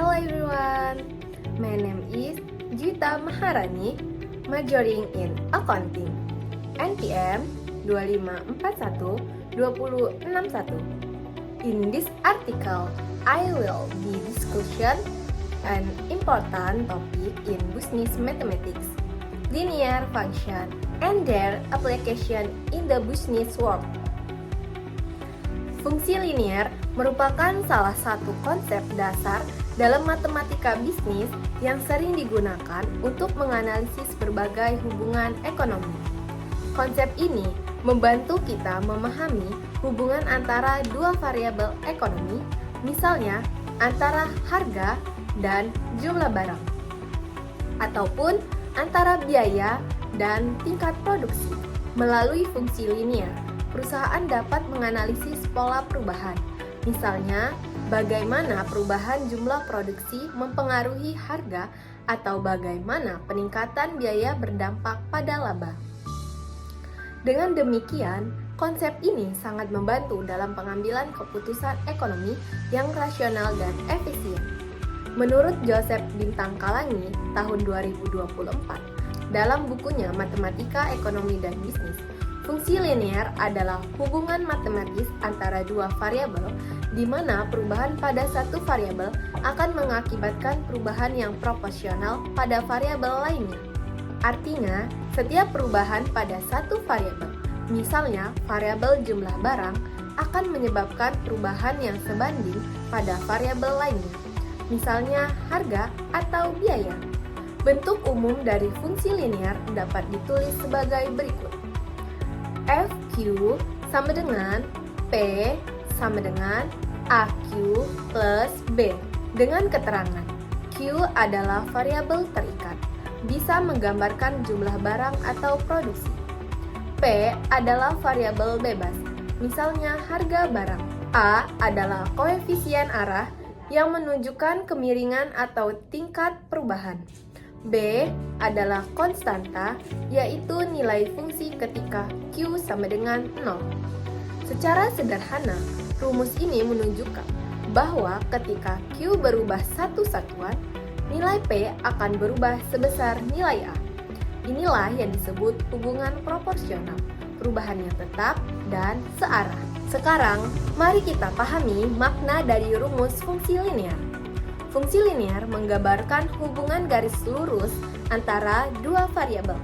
Hello everyone, my name is Juwita Maharani, majoring in accounting, NPM 25412061. In this article, I will be discussion an important topic in business mathematics, linear function, and their application in the business world. Fungsi linear merupakan salah satu konsep dasar dalam matematika bisnis yang sering digunakan untuk menganalisis berbagai hubungan ekonomi. Konsep ini membantu kita memahami hubungan antara dua variabel ekonomi, misalnya antara harga dan jumlah barang, ataupun antara biaya dan tingkat produksi. Melalui fungsi linear, perusahaan dapat menganalisis pola perubahan, misalnya bagaimana perubahan jumlah produksi mempengaruhi harga atau bagaimana peningkatan biaya berdampak pada laba. Dengan demikian, konsep ini sangat membantu dalam pengambilan keputusan ekonomi yang rasional dan efisien. Menurut Joseph Bintang Kalangi tahun 2024, dalam bukunya Matematika Ekonomi dan Bisnis, fungsi linear adalah hubungan matematis antara dua variabel di mana perubahan pada satu variabel akan mengakibatkan perubahan yang proporsional pada variabel lainnya. Artinya, setiap perubahan pada satu variabel, misalnya variabel jumlah barang, akan menyebabkan perubahan yang sebanding pada variabel lainnya, misalnya harga atau biaya. Bentuk umum dari fungsi linear dapat ditulis sebagai berikut. FQ sama dengan P sama dengan AQ plus B dengan keterangan Q adalah variabel terikat, bisa menggambarkan jumlah barang atau produksi. P adalah variabel bebas, misalnya harga barang. A adalah koefisien arah yang menunjukkan kemiringan atau tingkat perubahan. B adalah konstanta, yaitu nilai fungsi ketika Q sama dengan 0. Secara sederhana, rumus ini menunjukkan bahwa ketika Q berubah satu satuan, nilai P akan berubah sebesar nilai A. Inilah yang disebut hubungan proporsional, perubahan yang tetap dan searah. Sekarang, mari kita pahami makna dari rumus fungsi linear. Fungsi linear menggambarkan hubungan garis lurus antara dua variabel.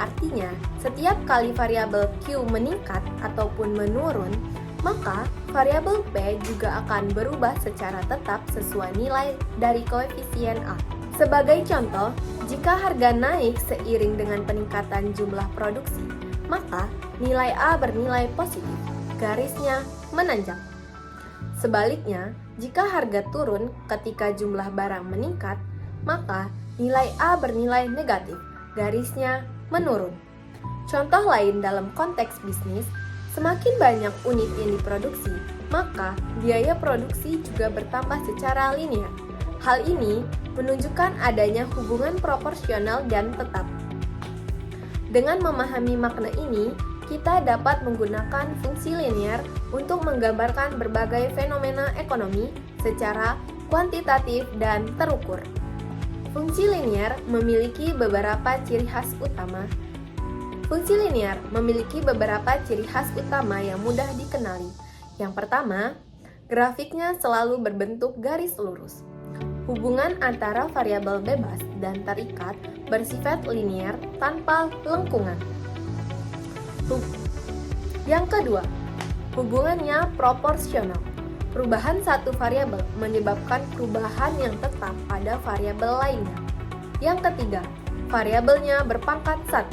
Artinya, setiap kali variabel Q meningkat ataupun menurun, maka variabel P juga akan berubah secara tetap sesuai nilai dari koefisien A. Sebagai contoh, jika harga naik seiring dengan peningkatan jumlah produksi, maka nilai A bernilai positif, garisnya menanjak. Sebaliknya, jika harga turun ketika jumlah barang meningkat, maka nilai A bernilai negatif, garisnya menurun. Contoh lain dalam konteks bisnis, semakin banyak unit yang diproduksi, maka biaya produksi juga bertambah secara linear. Hal ini menunjukkan adanya hubungan proporsional dan tetap. Dengan memahami makna ini, kita dapat menggunakan fungsi linear untuk menggambarkan berbagai fenomena ekonomi secara kuantitatif dan terukur. Fungsi linear memiliki beberapa ciri khas utama. Fungsi linear memiliki beberapa ciri khas utama yang mudah dikenali. Yang pertama, grafiknya selalu berbentuk garis lurus. Hubungan antara variabel bebas dan terikat bersifat linear tanpa lengkungan. Yang kedua, hubungannya proporsional. Perubahan satu variabel menyebabkan perubahan yang tetap pada variabel lainnya. Yang ketiga, variabelnya berpangkat 1.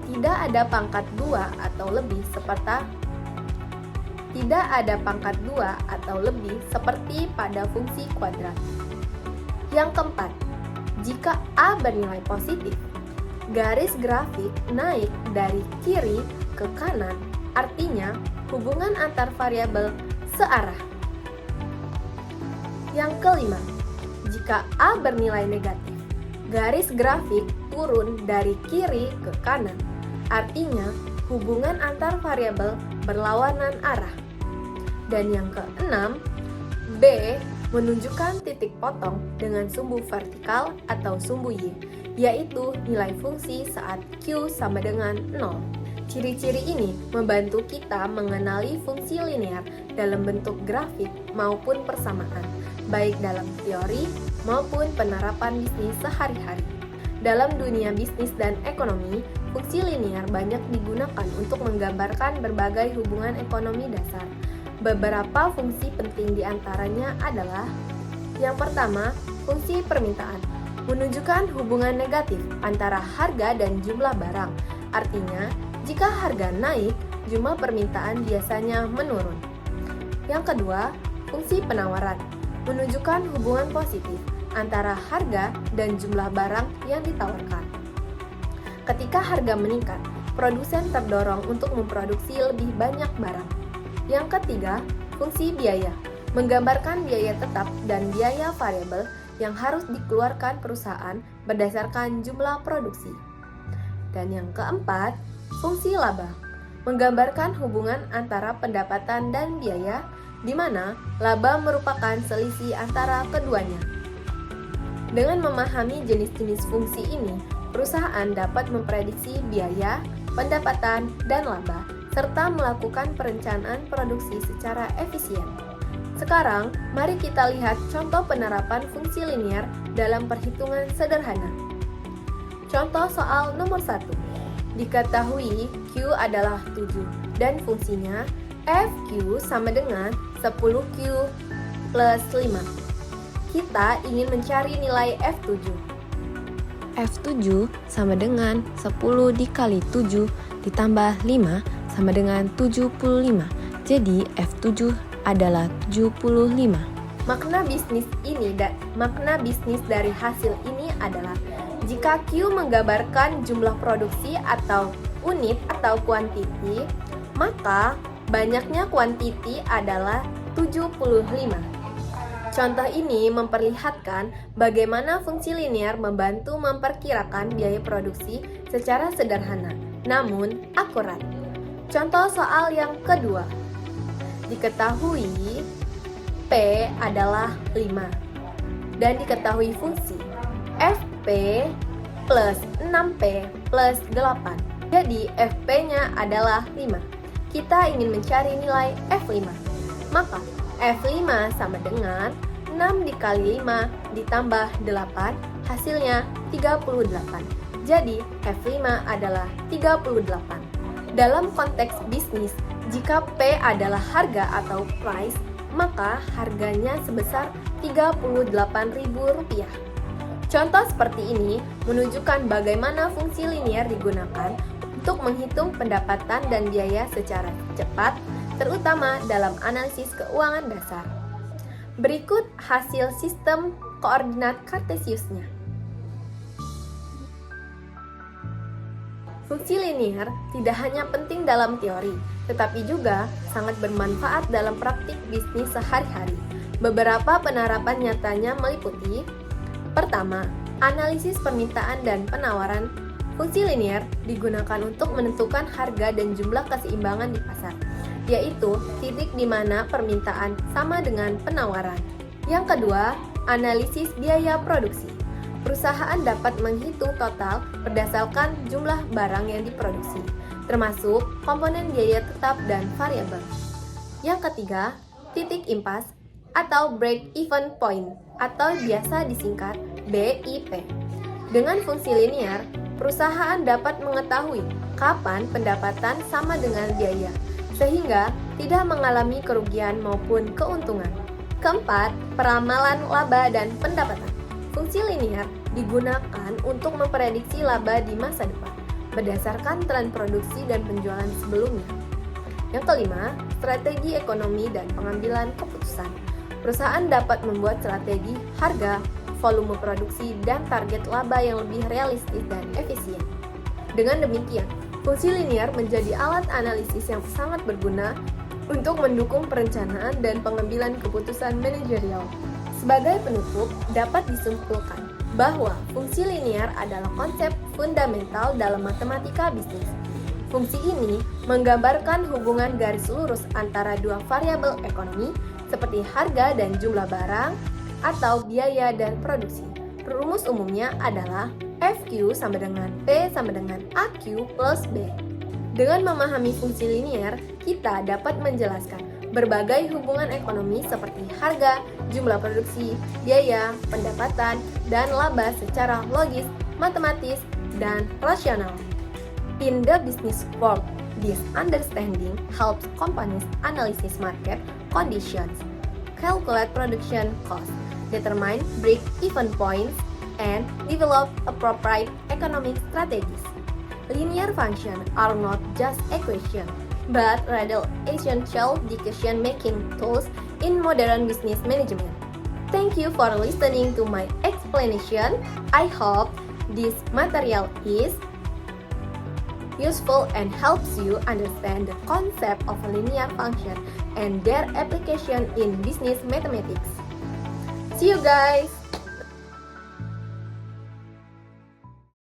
Tidak ada pangkat 2 atau lebih seperti pada fungsi kuadrat. Yang keempat, jika A bernilai positif, garis grafik naik dari kiri ke kanan, artinya hubungan antar variabel searah. Yang kelima, jika A bernilai negatif, garis grafik turun dari kiri ke kanan, artinya hubungan antar variabel berlawanan arah. Dan yang keenam, B menunjukkan titik potong dengan sumbu vertikal atau sumbu Y, yaitu nilai fungsi saat Q sama dengan 0. Ciri-ciri ini membantu kita mengenali fungsi linear dalam bentuk grafik maupun persamaan, baik dalam teori maupun penerapan bisnis sehari-hari. Dalam dunia bisnis dan ekonomi, fungsi linear banyak digunakan untuk menggambarkan berbagai hubungan ekonomi dasar. Beberapa fungsi penting diantaranya adalah: yang pertama, fungsi permintaan, menunjukkan hubungan negatif antara harga dan jumlah barang. Artinya, jika harga naik, jumlah permintaan biasanya menurun. Yang kedua, fungsi penawaran, menunjukkan hubungan positif antara harga dan jumlah barang yang ditawarkan. Ketika harga meningkat, produsen terdorong untuk memproduksi lebih banyak barang. Yang ketiga, fungsi biaya, menggambarkan biaya tetap dan biaya variabel yang harus dikeluarkan perusahaan berdasarkan jumlah produksi. Dan yang keempat, fungsi laba, menggambarkan hubungan antara pendapatan dan biaya, di mana laba merupakan selisih antara keduanya. Dengan memahami jenis-jenis fungsi ini, perusahaan dapat memprediksi biaya, pendapatan, dan laba, serta melakukan perencanaan produksi secara efisien. Sekarang, mari kita lihat contoh penerapan fungsi linear dalam perhitungan sederhana. Contoh soal nomor 1. Diketahui Q adalah 7 dan fungsinya FQ sama dengan 10Q plus 5. Kita ingin mencari nilai F7. F7 sama dengan 10 dikali 7 ditambah 5 sama dengan 75. Jadi F7 adalah 75. Makna bisnis dari hasil ini adalah: jika Q menggambarkan jumlah produksi atau unit atau kuantiti, maka banyaknya kuantiti adalah 75. Contoh ini memperlihatkan bagaimana fungsi linear membantu memperkirakan biaya produksi secara sederhana, namun akurat. Contoh soal yang kedua. Diketahui P adalah 5 dan diketahui fungsi Fp plus 6P plus 8. Jadi Fp-nya adalah 5. Kita ingin mencari nilai F5. Maka F5 sama dengan 6 dikali 5 ditambah 8, hasilnya 38. Jadi F5 adalah 38. Dalam konteks bisnis, jika P adalah harga atau price, maka harganya sebesar Rp38.000. Contoh seperti ini menunjukkan bagaimana fungsi linear digunakan untuk menghitung pendapatan dan biaya secara cepat, terutama dalam analisis keuangan dasar. Berikut hasil sistem koordinat kartesiusnya. Fungsi linear tidak hanya penting dalam teori, tetapi juga sangat bermanfaat dalam praktik bisnis sehari-hari. Beberapa penerapan nyatanya meliputi: pertama, analisis permintaan dan penawaran. Fungsi linear digunakan untuk menentukan harga dan jumlah keseimbangan di pasar, yaitu titik di mana permintaan sama dengan penawaran. Yang kedua, analisis biaya produksi. Perusahaan dapat menghitung total berdasarkan jumlah barang yang diproduksi, termasuk komponen biaya tetap dan variabel. Yang ketiga, titik impas atau break-even point atau biasa disingkat BIP. Dengan fungsi linear, perusahaan dapat mengetahui kapan pendapatan sama dengan biaya, sehingga tidak mengalami kerugian maupun keuntungan. Keempat, peramalan laba dan pendapatan. Fungsi linear digunakan untuk memprediksi laba di masa depan, berdasarkan tren produksi dan penjualan sebelumnya. Yang kelima, strategi ekonomi dan pengambilan keputusan. Perusahaan dapat membuat strategi harga, volume produksi, dan target laba yang lebih realistis dan efisien. Dengan demikian, fungsi linear menjadi alat analisis yang sangat berguna untuk mendukung perencanaan dan pengambilan keputusan manajerial. Sebagai penutup, dapat disimpulkan bahwa fungsi linear adalah konsep fundamental dalam matematika bisnis. Fungsi ini menggambarkan hubungan garis lurus antara dua variabel ekonomi seperti harga dan jumlah barang atau biaya dan produksi. Rumus umumnya adalah FQ sama dengan P sama dengan AQ plus B. Dengan memahami fungsi linier, kita dapat menjelaskan berbagai hubungan ekonomi seperti harga, jumlah produksi, biaya, pendapatan, dan laba secara logis, matematis, dan rasional. In the business world, this understanding helps companies analyze market conditions, calculate production costs, determine break-even points, and develop appropriate economic strategies. Linear functions are not just equations, but rather essential decision-making tools in modern business management. Thank you for listening to my explanation. I hope this material is useful and helps you understand the concept of linear function and their application in business mathematics. See you guys!